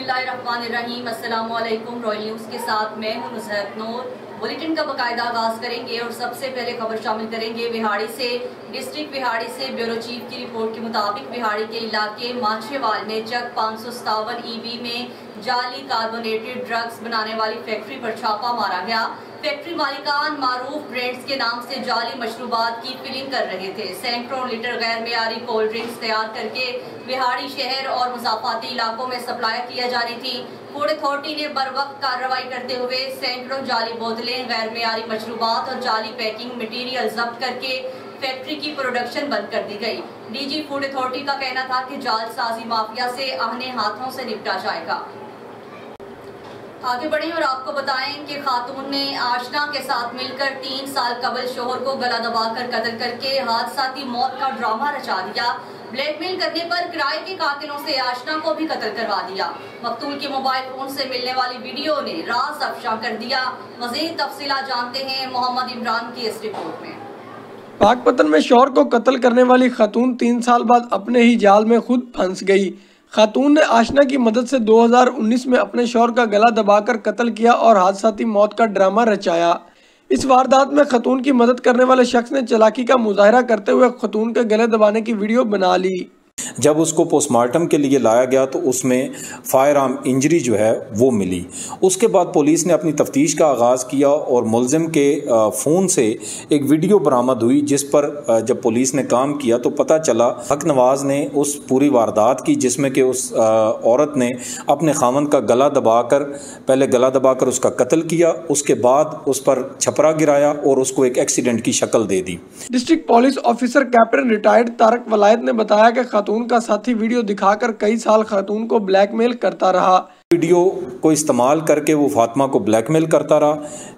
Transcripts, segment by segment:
बिस्मिल्लाहिर्रहमानिर्रहीम। अस्सलामु अलैकुम। रॉयल न्यूज़ के साथ मैं हूं नुसरत नूर। बुलेटिन का बाकायदा आगाज करेंगे और सबसे पहले खबर शामिल करेंगे विहाड़ी से। डिस्ट्रिक्ट विहाड़ी से ब्यूरो चीफ की रिपोर्ट के मुताबिक विहाड़ी के इलाके माछेवाल में चक 557 EB में जाली कार्बोनेटेड ड्रग्स बनाने वाली फैक्ट्री पर छापा मारा गया। फैक्ट्री मालिकान मारूफ ब्रांड्स के नाम से जाली मशरूबात की फिलिंग कर रहे थे। सैकड़ों लीटर गैर मेयारी कोल्ड ड्रिंक्स तैयार करके विहाड़ी शहर और मुजाफाती इलाकों में सप्लाई किया जा रही थी। फूड अथॉरिटी ने बर वक्त कार्रवाई करते हुए सैकड़ों जाली बोतलें, गैर मेयारी मशरूबात और जाली पैकिंग मटीरियल जब्त करके फैक्ट्री की प्रोडक्शन बंद कर दी गई। DG फूड अथॉरिटी का कहना था कि जालसाजी माफिया से आहने हाथों से निपटा जाएगा। आगे बढ़े और आपको बताएं कि खातून ने आशना के साथ मिलकर 3 साल कबल शोहर को गला दबाकर कत्ल करके हादसाती मौत का ड्रामा रचा दिया। ब्लैकमेल करने पर किराए के कातिलों से आशना को भी कत्ल करवा दिया। मकतूल के मोबाइल फोन से मिलने वाली वीडियो ने राज अफशा कर दिया। मजीद तफसीलात जानते हैं मोहम्मद इमरान की इस रिपोर्ट में। पाकपतन में शौहर को कत्ल करने वाली खातून 3 साल बाद अपने ही जाल में खुद फंस गई। खातून ने आशना की मदद से 2019 में अपने शौहर का गला दबाकर कत्ल किया और हादसाती मौत का ड्रामा रचाया। इस वारदात में खातून की मदद करने वाले शख्स ने चालाकी का मुजाहरा करते हुए खातून के गले दबाने की वीडियो बना ली। जब उसको पोस्टमार्टम के लिए लाया गया तो उसमें फायर आर्म इंजरी जो है वो मिली। उसके बाद पुलिस ने अपनी तफ्तीश का आगाज़ किया और मुलजिम के फ़ोन से एक वीडियो बरामद हुई, जिस पर जब पुलिस ने काम किया तो पता चला हक नवाज ने उस पूरी वारदात की, जिसमें कि उस औरत ने अपने खामन का गला दबाकर पहले गला दबाकर उसका कत्ल किया, उसके बाद उस पर छपरा गिराया और उसको एक एक्सीडेंट की शक्ल दे दी। District police officer captain retired Tarak Walayat ने बताया कि खातून का साथी वीडियो दिखाकर कई साल खातून को ब्लैकमेल करता रहा। वीडियो को इस्तेमाल करके वो फातिमा को ब्लैकमेल करता रहा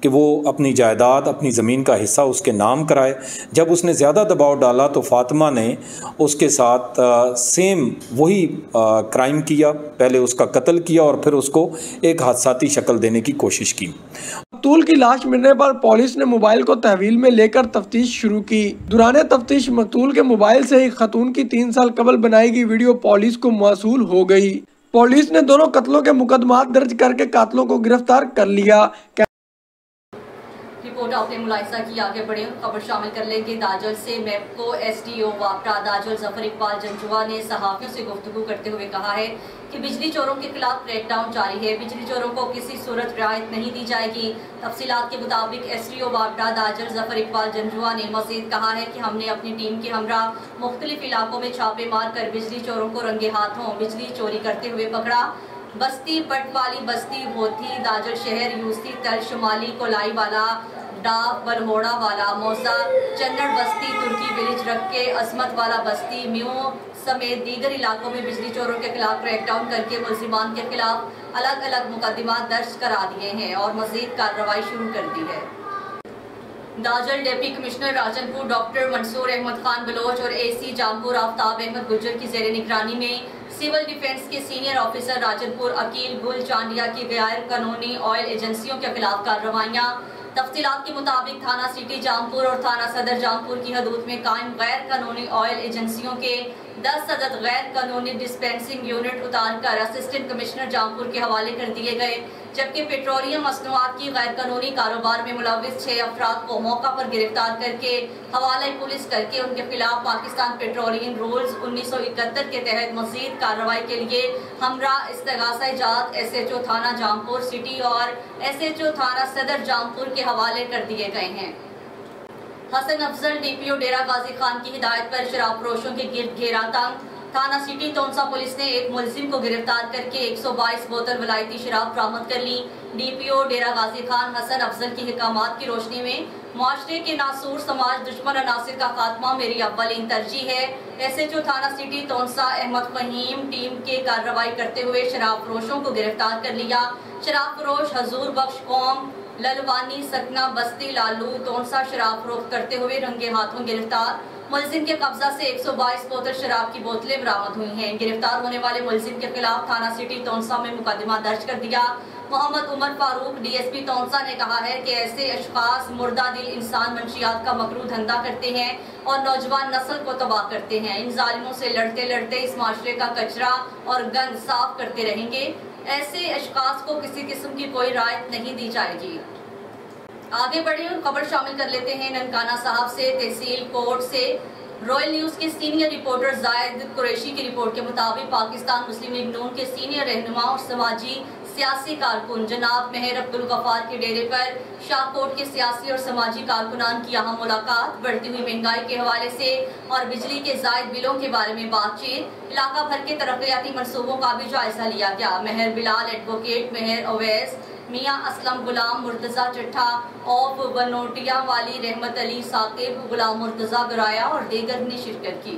कि वो अपनी जायदाद, अपनी ज़मीन का हिस्सा उसके नाम कराए। जब उसने ज़्यादा दबाव डाला तो फातिमा ने उसके साथ सेम वही क्राइम किया। पहले उसका कत्ल किया और फिर उसको एक हादसाती शक्ल देने की कोशिश की। मकतूल की लाश मिलने पर पुलिस ने मोबाइल को तहवील में लेकर तफ्तीश शुरू की। दौरान तफ्तीश मकतूल के मोबाइल से ही खातून की 3 साल कबल बनाई गई वीडियो पुलिस को मौसूल हो गई। पुलिस ने दोनों कत्लों के मुकदमात दर्ज करके कातिलों को गिरफ्तार कर लिया। रिपोर्ट आपने मुलाहिजा की। आगे बढ़े खबर शामिल कर लेंगे दाजल से। मैपको SDO वापटा दाजल जफर इकबाल जंजुआ ने सहाफियों से गुफ्तगू करते हुए कहा है कि बिजली चोरों के खिलाफ क्रैकडाउन जारी है। बिजली चोरों को किसी सूरत रियायत नहीं दी जाएगी। तफसीलात के मुताबिक SDO वापटा दाजल जफर इकबाल जंजुआ ने मजीद कहा है कि हमने अपनी टीम के हमरा मुख्तलिफ इलाकों में छापे मार कर बिजली चोरों को रंगे हाथों बिजली चोरी करते हुए पकड़ा। बस्ती, पटवाली बस्ती, भोथी, दाजल शहर, यूसी तल, शुमाली, कोलाई वाला, डाफ, बलहोड़ा वाला, मौसा, चन्नड़ बस्ती, तुर्की विलेज, रक्के, असमत वाला बस्ती, म्यू समेत दीगर इलाकों में बिजली चोरों के खिलाफ क्रैकडाउन करके मुल्जिमान के खिलाफ अलग अलग मुकदमात दर्ज करा दिए हैं और मजीद कार्रवाई शुरू कर दी है। Dajal deputy commissioner Rajanpur doctor Mansoor Ahmad Khan Baloch और AC जामपुर आफ्ताब अहमद गुज्जर की जेर निगरानी में सिविल डिफेंस के सीनियर ऑफिसर राजनपुर अकील गुल चांडिया की गैर कानूनी ऑयल एजेंसियों के खिलाफ कार्रवाइयाँ। तफसीलात के मुताबिक थाना सिटी जामपुर और थाना सदर जामपुर की हदूद में कायम गैर कानूनी ऑयल एजेंसियों के 10 अदद गैर कानूनी डिस्पेंसिंग यूनिट उतार कर असिस्टेंट कमिश्नर जामपुर के हवाले कर दिए गए, जबकि पेट्रोलियम मसनूआत की गैर कानूनी कारोबार में मुलविस 6 अफराद को मौका पर गिरफ्तार करके हवाले पुलिस करके उनके खिलाफ पाकिस्तान पेट्रोलियम रूल्स 1971 के तहत मजीद कार्रवाई के लिए हमरा इस्तेगासा इजात SHO थाना जामपुर सिटी और SHO थाना सदर जामपुर के हवाले कर दिए गए हैं। हसन अफजल DPO डेरा गाजी खान की हिदायत पर शराब फरोशों के गिर्द घेरा तंग। थाना सिटी तोनसा पुलिस ने एक मुलजिम को गिरफ्तार करके 122 बोतल वलायती शराब बरामद कर ली। DPO डेरा गाजी खान हसन अफजल की हिकामात की रोशनी में मुआशरे के नासूर समाज दुश्मन अनासिर का खात्मा मेरी अव्वलीन तरजीह है। SHO थाना सिटी तोनसा अहमद फहीम टीम के कार्रवाई करते हुए शराब फरोशों को गिरफ्तार कर लिया। शराब फरोश हजूर बख्श कौम, ललवानी, सकना बस्ती, लालू, तोनसा शराब फरोख्त करते हुए रंगे हाथों गिरफ्तार। मुलजिम के कब्जा से 122 बोतल शराब की बोतलें बरामद हुई हैं। गिरफ्तार होने वाले मुलजिम के खिलाफ थाना सिटी तोनसा में मुकदमा दर्ज कर दिया। मोहम्मद उमर फारूक डीएसपी तोनसा ने कहा है कि ऐसे अशखास मुर्दा दिल इंसान मंशियात का मकरू धंधा करते हैं और नौजवान नस्ल को तबाह करते हैं। इन जालिमों से लड़ते लड़ते इस माशरे का कचरा और गंद साफ करते रहेंगे। ऐसे अशखास को किसी किस्म की कोई राहत नहीं दी जाएगी। आगे बढ़े और खबर शामिल कर लेते हैं ननकाना साहब से। तहसील कोर्ट से रॉयल न्यूज के सीनियर रिपोर्टर जायद कुरैशी की रिपोर्ट के मुताबिक पाकिस्तान मुस्लिम लीग नून के सीनियर रहनुमा और समाजी सियासी कारकुन जनाब मेहर अब्दुल गफार के डेरे पर शाहकोट के सियासी और समाजी कारकुनान की अहम मुलाकात, बढ़ती हुई महंगाई के हवाले से और बिजली के जायद बिलों के बारे में बातचीत, इलाका भर के तरक्याती मनसूबों का भी जायजा लिया गया। मेहर बिलाल, एडवोकेट मेहर अवैस, मियाँ असलम गुलाम, मुर्तजा चिट्ठा, औफ बनोटिया वाली, रहमत अली साकिब, गुलाम मुर्तजा गराया और दीगर ने शिरकत की।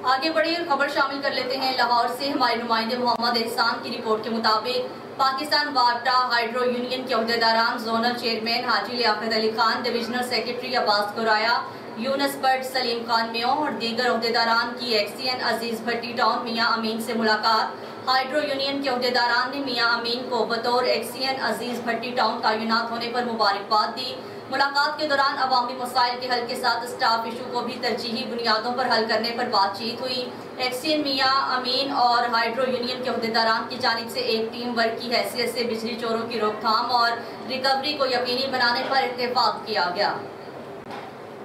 आगे बढ़े खबर शामिल कर लेते हैं लाहौर से। हमारे नुमाइंदे मोहम्मद एहसान की रिपोर्ट के मुताबिक पाकिस्तान वापटा हाइड्रो यूनियन के अहदेदारान zonal chairman Haji Liaqat Ali Khan, divisional secretary Abbas Guraya, Younas Butt, Saleem Khan मियों और दीगर अहदेदारान की एक्सीएन अजीज भट्टी टाउन मियाँ अमीन से मुलाकात। हाइड्रो यूनियन के अहदेदारान ने मियाँ अमीन को बतौर एक्सीएन अजीज भट्टी टाउन तैनात होने पर मुबारकबाद दी। मुलाकात के दौरान अवामी मसाइल के हल के साथ स्टाफ इशू को भी तरजीही बुनियादों पर हल करने पर बातचीत हुई। एक्सीएन मियाँ अमीन और हाइड्रो यूनियन के अहदेदारान की जानिब से एक टीम वर्क की हैसियत से बिजली चोरों की रोकथाम और रिकवरी को यकीनी बनाने पर इत्तेफाक किया गया।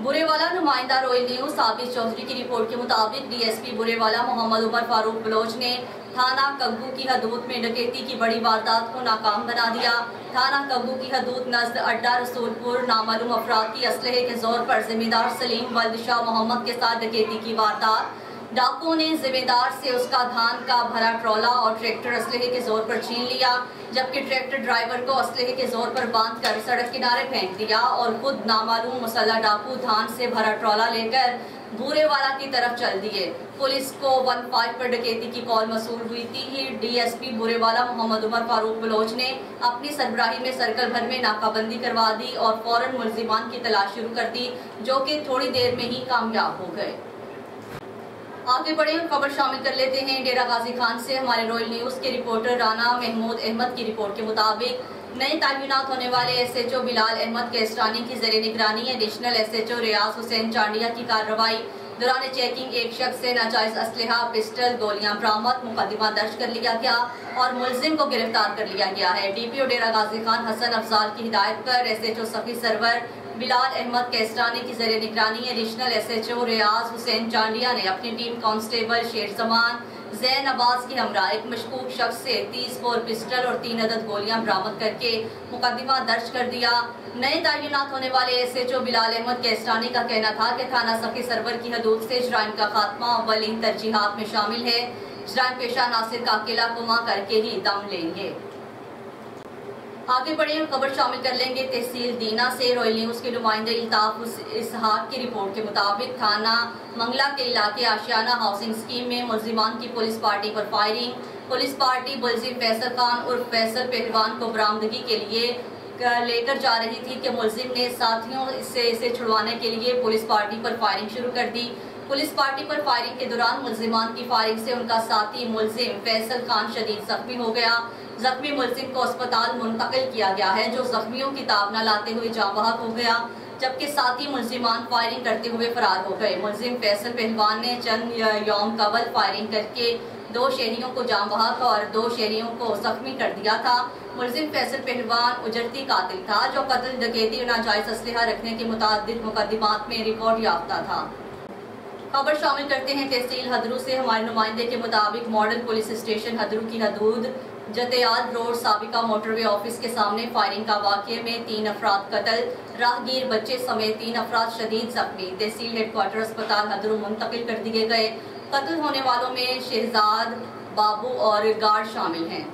बुरेवाला नुमाइंदा रॉयल न्यूज साबिर चौधरी की रिपोर्ट के मुताबिक डीएसपी बुरेवाला मोहम्मद उमर फारूक बलोच ने थाना कग्गू की हदूद में डकैती की बड़ी वारदात को नाकाम बना दिया। थाना कग्गू की हदूद नज़द अड्डा रसूलपुर नामालूम अफराद की असलहे के जोर पर जिम्मेदार सलीम वल्द शाह मोहम्मद के साथ डकैती की वारदात। डाकुओं ने जिम्मेदार से उसका धान का भरा ट्रॉला और ट्रैक्टर असलहे के जोर पर छीन लिया, जबकि ट्रैक्टर ड्राइवर को असलहे के जोर पर बांधकर सड़क किनारे फेंक दिया और खुद नामालूम मुसल्लह डाकू धान से भरा ट्रॉला लेकर बुरेवाला की तरफ चल दिए। पुलिस को 15 पर डकैती की कॉल मसूल हुई थी। डीएसपी बुरेवाला मोहम्मद उमर फारूक बलोच ने अपनी सरबराही में सर्कल भर में नाकाबंदी करवा दी और फौरन मुलजिमान की तलाश शुरू कर दी, जो कि थोड़ी देर में ही कामयाब हो गए। आगे बढ़े और खबर शामिल कर लेते हैं डेरा गाजी खान से। हमारे रॉयल न्यूज के रिपोर्टर राना महमूद अहमद की रिपोर्ट के मुताबिक नए तैनात होने वाले एसएचओ बिलाल अहमद केस्टानी की ज़ेरे निगरानी एडिशनल एसएचओ रियाज हुसैन चांडिया की कार्रवाई दौरान चेकिंग एक शख्स से नाजायज असलहा, पिस्टल, गोलियां बरामद, मुकदमा दर्ज कर लिया गया और मुलजिम को गिरफ्तार कर लिया गया है। डीपीओ डेरा गाजी खान हसन अफजाल की हिदायत पर एसएचओ सफी सरवर बिलाल अहमद केस्टानी की ज़ेरे निगरानी एडिशनल एसएचओ रियाज हुसैन चांडिया ने अपनी टीम कांस्टेबल शेर जमान जैन अब्बास की हमरा एक मशकूक शख्स से 30 बोर पिस्टल और 3 अदद गोलियां बरामद करके मुकदमा दर्ज कर दिया। नए तैनात होने वाले एसएचओ बिलाल अहमद केस्टानी का कहना था कि थाना सखी सरवर की हदूद से जराइम का खात्मा अव्वलीन तरजीहात में शामिल है। जराइम पेशा नासिर का अकेला कुमा करके ही दम लेंगे। आगे बढ़े और खबर शामिल कर लेंगे तहसील दीना से। रॉयल न्यूज के नुमाइंदे इल्ताफ इसहाक की रिपोर्ट के मुताबिक थाना मंगला के इलाके आशियाना हाउसिंग स्कीम में मुलजिमान की पुलिस पार्टी पर फायरिंग। पुलिस पार्टी मुलजिम फैसल खान उर्फ फैसल पहलवान को बरामदगी के लिए लेकर जा रही थी कि मुलजिम ने साथियों से इसे छुड़वाने के लिए पुलिस पार्टी पर फायरिंग शुरू कर दी। पुलिस पार्टी पर फायरिंग के दौरान मुलजिमान की फायरिंग से उनका साथी मुलजिम फैसल खान शदीद जख्मी हो गया। जख्मी मुलजिम को अस्पताल मुंतकिल किया गया है, जो जख्मियों की ताब न लाते हुए जाँ बहक हो गया, जबकि साथी मुलजिमान फायरिंग करते हुए फरार हो गए। मुलजिम फैसल पहलवान ने चंद यौम कबल फायरिंग करके 2 शहरियों को जाँ बहक और 2 शहरियों को जख्मी कर दिया था। मुलजिम फैसल पहलवान उजरती कातिल था, जो कत्ल, डकैती और नाजायज असलहा रखने के मुतादिद मुकदमात में रिकॉर्ड याफ्ता था। खबर शामिल करते हैं तहसील हदरू से। हमारे नुमाइंदे के मुताबिक मॉडल पुलिस स्टेशन हदरू की हदूद जतेयाल रोड साबिका मोटरवे ऑफिस के सामने फायरिंग का वाक़े में 3 अफराद कत्ल, राहगीर बच्चे समेत 3 अफराद शदीद जख्मी। तहसील हेडक्वार्टर अस्पताल हदरू मुंतकिल कर दिए गए। कत्ल होने वालों में शहजाद, बाबू और गार्ड शामिल हैं।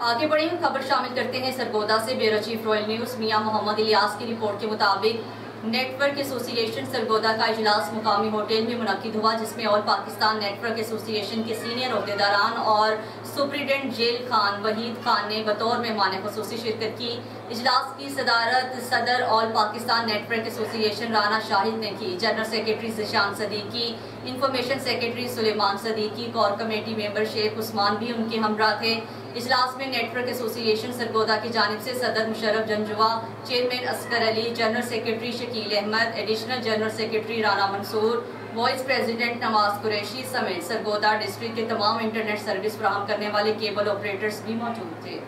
आगे बढ़े खबर शामिल करते हैं सरगोदा से। ब्यूरो चीफ रॉयल न्यूज मियां मोहम्मद इलियास की रिपोर्ट के मुताबिक नेटवर्क एसोसिएशन सरगोदा का इजलास मुकामी होटल में मुनक्किद हुआ, जिसमें ऑल पाकिस्तान नेटवर्क एसोसिएशन के सीनियर अहदेदारान और सुप्रिटेंडेंट जेल खान वहीद खान ने बतौर मेहमान खुसूसी शिरकत की। इजलास की सदारत सदर all Pakistan network association Rana Shahid ने की। General secretary Zeeshan Siddiqui, information secretary Suleman Siddiqui, core committee member Sheikh Usman भी उनके हमरा थे। इजलास में नेटवर्क एसोसिएशन सरगोदा की जानिब से सदर Musharraf Janjua, chairman Asghar Ali, general secretary Shakeel Ahmad, additional general secretary Rana Mansoor, vice president Nawaz Qureshi समेत सरगोदा डिस्ट्रिक्ट के तमाम इंटरनेट सर्विस फराहम करने वाले केबल ऑपरेटर्स भी मौजूद थे।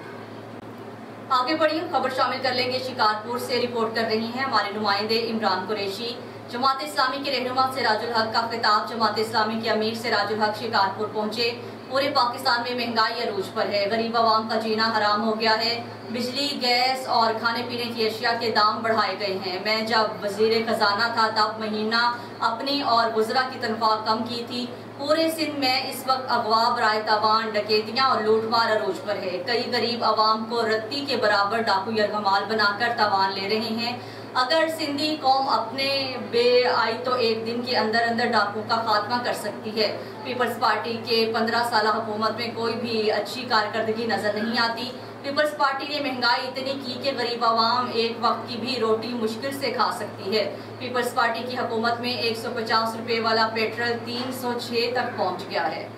आगे बढ़िए खबर शामिल कर लेंगे। शिकारपुर से रिपोर्ट कर रही हैं हमारे नुमाइंदे इमरान कुरैशी। जमात इस्लामी के रहनुमा सिराजुल हक का खिताब। जमात इस्लामी के अमीर सिराजुल हक शिकारपुर पहुंचे। पूरे पाकिस्तान में महंगाई अरूज पर है, गरीब आवाम का जीना हराम हो गया है। बिजली, गैस और खाने पीने की अशिया के दाम बढ़ाए गए हैं। मैं जब वजीर खजाना था तब महीना अपनी और गुजरा की तनख्वाह कम की थी। पूरे सिंध में इस वक्त अगवा, बराए तावान, डकैतियां और लूटमार अरूज पर है। कई गरीब आवाम को रत्ती के बराबर डाकू यरगमाल बनाकर तावान ले रहे हैं। अगर सिंधी कौम अपने बे आई तो एक दिन के अंदर अंदर डाकू का खात्मा कर सकती है। पीपल्स पार्टी के 15 साल हुकूमत में कोई भी अच्छी कारकर्दगी नजर नहीं आती। पीपल्स पार्टी ने महंगाई इतनी की कि गरीब आवाम एक वक्त की भी रोटी मुश्किल से खा सकती है। पीपल्स पार्टी की हुकूमत में 150 रुपए वाला पेट्रोल 306 तक पहुंच गया है।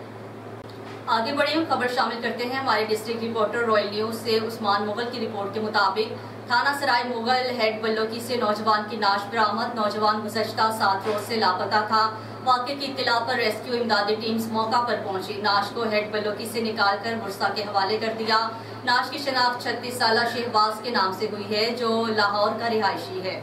आगे बढ़े खबर शामिल करते हैं हमारे डिस्ट्रिक्ट रिपोर्टर रॉयल न्यूज से उस्मान मुगल की रिपोर्ट के मुताबिक थाना सराय मुगल हेड बल्लोकी से नौजवान की नाश बरामद। नौजवान गुज़श्ता 7 रोज से लापता था। वाक़े की इत्तला पर रेस्क्यू इमदादी टीम्स मौका पर पहुंची। नाश को हेड बल्लोकी से निकालकर बुरसा के हवाले कर दिया। नाश की शनाख्त 36 साला शहबाज के नाम से हुई है, जो लाहौर का रिहायशी है।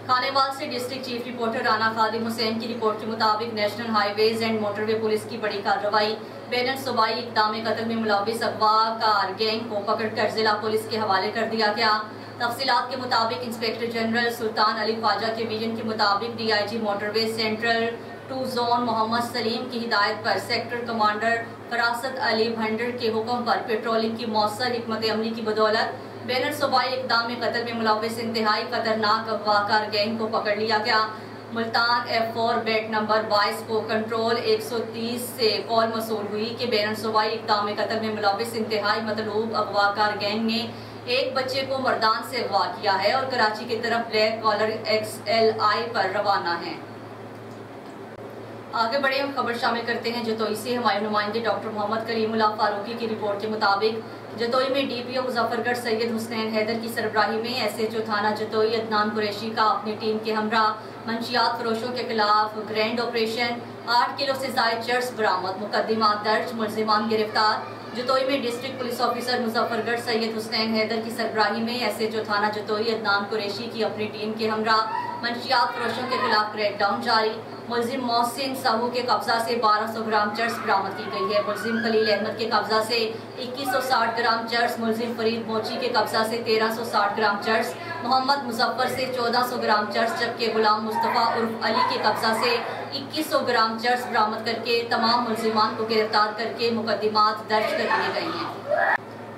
खानेवाल से डिस्ट्रिक्ट चीफ रिपोर्टर राना खादिम हुसैन की रिपोर्ट के मुताबिक national highways and motorway police की बड़ी कार्रवाई। बैनर सूबाई इक़दाम कत्ल में मुलविस अगवाकार गैंग को पकड़कर जिला पुलिस के हवाले कर दिया गया। तफसीलात के मुताबिक इंस्पेक्टर जनरल सुल्तान अली ख्वाजा के विजन के मुताबिक DIG motorway central 2 zone Mohammad Saleem की हिदायत पर सेक्टर कमांडर फरासत अली भंडर के हुक्म पर पेट्रोलिंग की मौसर हिकमत अमली की बदौलत बैनर सूबाई इक़दाम कत्ल में मुलविस इंतहाई खतरनाक अगवाकार गैंग को पकड़ लिया गया। मुल्तान F4 बेट नंबर 22 को कंट्रोल 130 से कॉल मसूल हुई कि बैनर सूबाई इक़दाम कत्ल में मुलविस इंतहाई मतलूब अगवाकार गैंग ने एक बच्चे को मर्दान से अगवा किया है और कराची की तरफ ब्लैक कॉलर XLI पर रवाना है। आगे बढ़े हम खबर शामिल करते हैं जतोई से। हमारे नुमाइंदे डॉक्टर मोहम्मद करीमुल्लाह फारूकी की रिपोर्ट के मुताबिक जतोई में DPO मुजफ्फरगढ़ सैयद हुसनैन हैदर की सरबराही में SHO थाना जतोई अदनान कुरैशी का अपनी टीम के हमरा मंशियात फरोशों के खिलाफ ग्रैंड ऑपरेशन। 8 किलो से जायद चर्स बरामद, मुकदमा दर्ज, मुलजिमान गिरफ्तार। जतोई में district police officer Muzaffargarh Syed Husnain Haider की सरबराही में SHO थाना जतोई अदनान कुरैशी की अपनी टीम के हमरा मंशियात फरोशों के खिलाफ क्रैकडाउन जारी। मुलजिम मोहसिन साहू के कब्जा से 1200 ग्राम चर्स बरामद की गई है। मुलजिम खलील अहमद के कब्जा से 2160 ग्राम चर्स, मुलजिम फरीद मोची के कब्जा से 1360 ग्राम चर्स, मोहम्मद मुजफ्फर से 1400 ग्राम चर्स, जबकि गुलाम मुस्तफ़ा उर्फ अली के कब्जा से 2100 ग्राम चर्स बरामद करके तमाम मुलजिमान को गिरफ्तार करके मुकदमात दर्ज कर दिए गए हैं।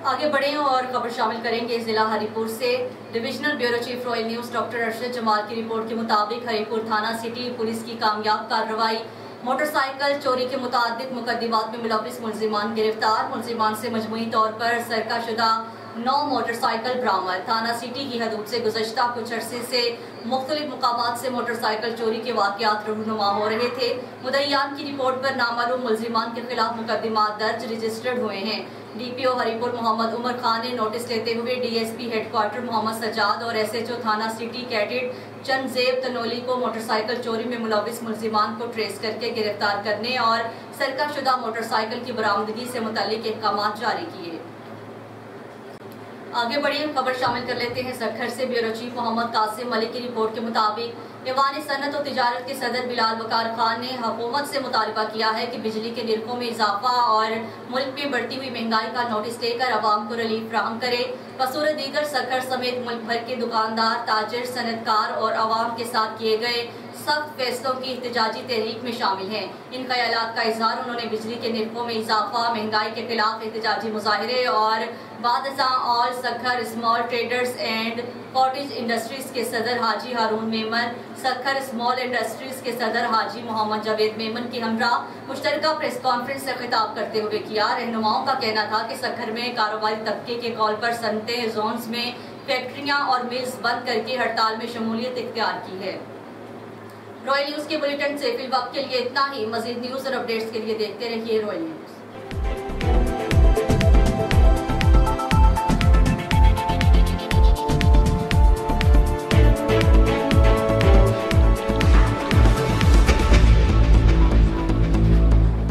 आगे बढ़े और खबर शामिल करेंगे जिला हरीपुर से। Divisional bureau chief royal news doctor Arshad Jamal की रिपोर्ट के मुताबिक हरीपुर थाना सिटी पुलिस की कामयाब कार्रवाई। मोटरसाइकिल चोरी के मुताबिक मुकदमात में मुलविस मुलजिमान गिरफ्तार। मुलजिमान से मजमूई तौर पर सरकाशुदा 9 मोटरसाइकिल बरामद। थाना सिटी की हदूद से गुज़श्ता कुछ अरसे से मुख्तलिफ मुकामात से मोटरसाइकिल चोरी के वाक़यात रहनुमा हो रहे थे। मुद्दईयान की रिपोर्ट पर नामालूम मुलजिमान के खिलाफ मुकदमात दर्ज रजिस्टर्ड हुए हैं। DPO हरीपुर मोहम्मद उमर खान ने नोटिस लेते हुए DSP हेडक्वार्टर मोहम्मद सजाद और SHO थाना सिटी कैडेट चंदजेब तनोली को मोटरसाइकिल चोरी में मुलविस मुलजिमान को ट्रेस करके गिरफ्तार करने और सरकाशुदा मोटरसाइकिल की बरामदगी से मुताल्लिक अहकामात जारी किए। आगे बढ़िए खबर शामिल कर लेते हैं सखर से। ब्यूरो चीफ मोहम्मद कासिम मलिक की रिपोर्ट के मुताबिक ऐवान सनत और तिजारत के सदर बिलाल वकार खान ने हुकूमत से मुतालबा किया है कि बिजली के निरखों में इजाफा और मुल्क में बढ़ती हुई महंगाई का नोटिस लेकर अवाम को रिलीफ फ्राहम करे। बसूरत दीगर सखर समेत मुल्क भर के दुकानदार, ताजिर, सनतकार और अवाम के साथ किए गए सख्त फैसलों की एहतजाजी तहरीक में शामिल हैं। इन ख्यालात का इजहार उन्होंने बिजली के निर्खों में इजाफा, महंगाई के खिलाफ एहतजाजी मुजाहरे और बादशाह all Sukkur small traders and cottage industries के सदर हाजी हारून मेमन, सक्खर स्मॉल इंडस्ट्रीज के सदर हाजी मोहम्मद जावेद मेमन की हमरा मुश्तरका प्रेस कॉन्फ्रेंस से खिताब करते हुए किया। रहनुमाओं का कहना था कि सक्खर में कारोबारी तबके के कॉल पर सनते जोन्स में फैक्ट्रियां और मिल्स बंद करके हड़ताल में शमूलियत इख्तियार की है। रॉयल न्यूज़ के बुलेटिन से फिलहाल के लिए इतना ही। मजीद न्यूज़ और अपडेट्स के लिए देखते रहिए रॉयल न्यूज़।